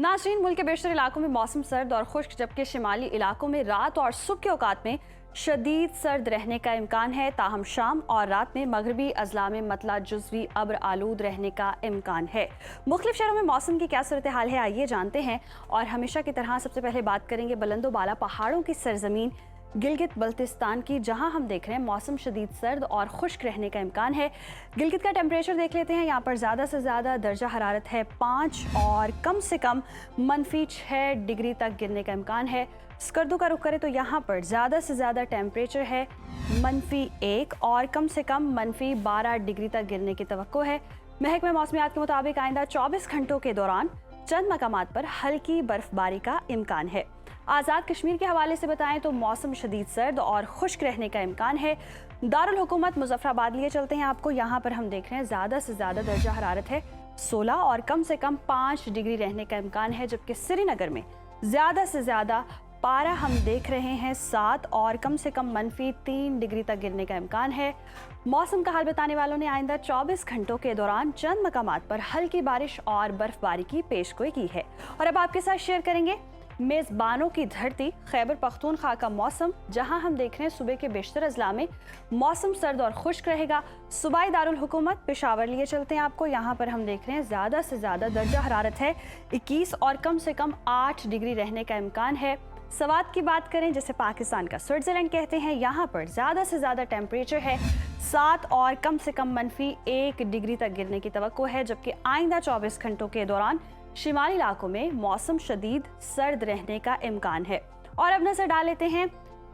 नाज़रीन, मुल्क के बेशतर इलाकों में मौसम सर्द और खुश्क, जबकि शिमाली इलाकों में रात और सुबह के औकात में शदीद सर्द रहने का इम्कान है। ताहम शाम और रात में मगरबी अजला में मतला जुज़वी अब्र आलूद रहने का इम्कान है। मुख्तलिफ शहरों में मौसम की क्या सूरत हाल है, आइए जानते हैं। और हमेशा की तरह सबसे पहले बात करेंगे बुलंदो बाला पहाड़ों की सरजमीन गिलगित बल्तिस्तान की, जहां हम देख रहे हैं मौसम शदीद सर्द और खुश्क रहने का इम्कान है। गिलगित का टेम्परेचर देख लेते हैं। यहाँ पर ज़्यादा से ज़्यादा दर्जा हरारत है 5 और कम से कम -6 डिग्री तक गिरने का इम्कान है। स्कर्दू का रुख करें तो यहाँ पर ज़्यादा से ज़्यादा टेम्परेचर है -1 और कम से कम -12 डिग्री तक गिरने की तवक्को है। महकमे मौसमियात के मुताबिक आइंदा 24 घंटों के दौरान चंद मकामात पर हल्की बर्फबारी का इम्कान है। आज़ाद कश्मीर के हवाले से बताएं तो मौसम शदीद सर्द और खुश्क रहने का इम्कान है। दारुल हुकूमत मुजफ्फराबाद लिए चलते हैं आपको। यहाँ पर हम देख रहे हैं ज़्यादा से ज़्यादा दर्जा हरारत है 16 और कम से कम 5 डिग्री रहने का इम्कान है, जबकि श्रीनगर में ज़्यादा से ज़्यादा पारा हम देख रहे हैं 7 और कम से कम -3 डिग्री तक गिरने का इम्कान है। मौसम का हाल बताने वालों ने आइंदा 24 घंटों के दौरान चंद मकामात पर हल्की बारिश और बर्फबारी की पेशगोई की है। और अब आपके साथ शेयर करेंगे मेज़बानों की धरती खैबर पख्तूनख्वा का मौसम, जहां हम देख रहे हैं सुबह के बेशतर अजला में मौसम सर्द और खुश्क रहेगा। सूबाई दारुल हुकूमत पेशावर लिए चलते हैं आपको। यहाँ पर हम देख रहे हैं ज़्यादा से ज़्यादा दर्जा हरारत है 21 और कम से कम 8 डिग्री रहने का इम्कान है। सवात की बात करें, जिसे पाकिस्तान का स्विट्ज़रलैंड कहते हैं, यहाँ पर ज़्यादा से ज़्यादा टेम्परेचर है 7 और कम से कम -1 डिग्री तक गिरने की तवक्को है, जबकि आइंदा 24 घंटों के दौरान शिमाली इलाकों में मौसम शदीद सर्द रहने का इम्कान है। और अब नजर डाल लेते हैं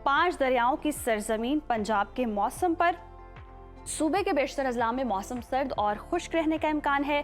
5 दरियाओं की सरजमीन पंजाब के मौसम पर। सूबे के बेशतर अजला में मौसम सर्द और खुश्क रहने का इम्कान है।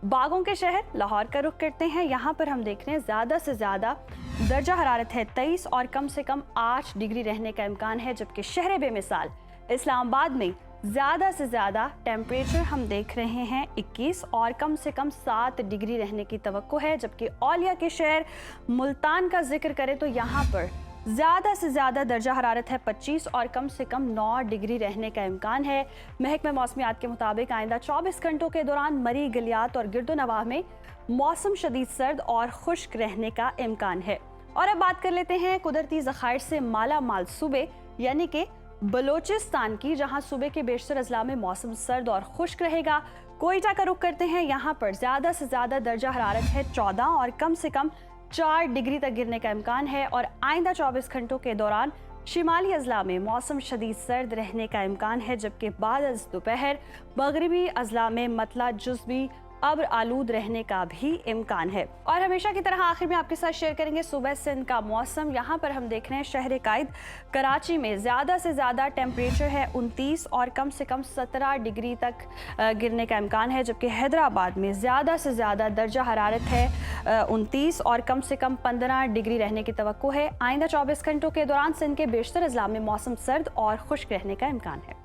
बागों के शहर लाहौर का रुख करते हैं। यहाँ पर हम देख रहे हैं ज़्यादा से ज़्यादा दर्जा हरारत है 23 और कम से कम 8 डिग्री रहने का इम्कान है, जबकि शहर बेमिसाल इस्लामाबाद में ज़्यादा से ज़्यादा टेम्परेचर हम देख रहे हैं 21 और कम से कम 7 डिग्री रहने की तवक्को है। जबकि औलिया के शहर मुल्तान का जिक्र करें तो यहाँ पर ज़्यादा से ज़्यादा दर्जा हरारत है 25 और कम से कम 9 डिग्री रहने का इम्कान है। महकमे मौसमियात के मुताबिक आइंदा 24 घंटों के दौरान मरी, गलियात और गिरदो नवाह में मौसम शदीद सर्द और खुश्क रहने का इम्कान है। और अब बात कर लेते हैं कुदरती ज़खायर से माला माल सूबे यानी कि बलोचिस्तान की, जहां सूबे के बेशतर अजला में मौसम सर्द और खुश्क रहेगा। कोयटा का रुख करते हैं। यहाँ पर ज़्यादा से ज़्यादा दर्जा हरारत है 14 और कम से कम 4 डिग्री तक गिरने का इम्कान है। और आइंदा 24 घंटों के दौरान शिमाली अजला में मौसम शदीद सर्द रहने का इम्कान है, जबकि बाद अज़ दोपहर मगरबी अजला में मतला जुज़वी अब्र आलूद रहने का भी इम्कान है। और हमेशा की तरह आखिर में आपके साथ शेयर करेंगे सुबह सिंध का मौसम। यहाँ पर हम देख रहे हैं शहर कायद कराची में ज़्यादा से ज़्यादा टेम्परेचर है 29 और कम से कम 17 डिग्री तक गिरने का इम्कान है, जबकि हैदराबाद में ज़्यादा से ज़्यादा दर्जा हरारत है 29 और कम से कम 15 डिग्री रहने की तवक्को है। आइंदा 24 घंटों के दौरान सिंध के बेशतर अजला में मौसम सर्द और खुश्क रहने का इम्कान है।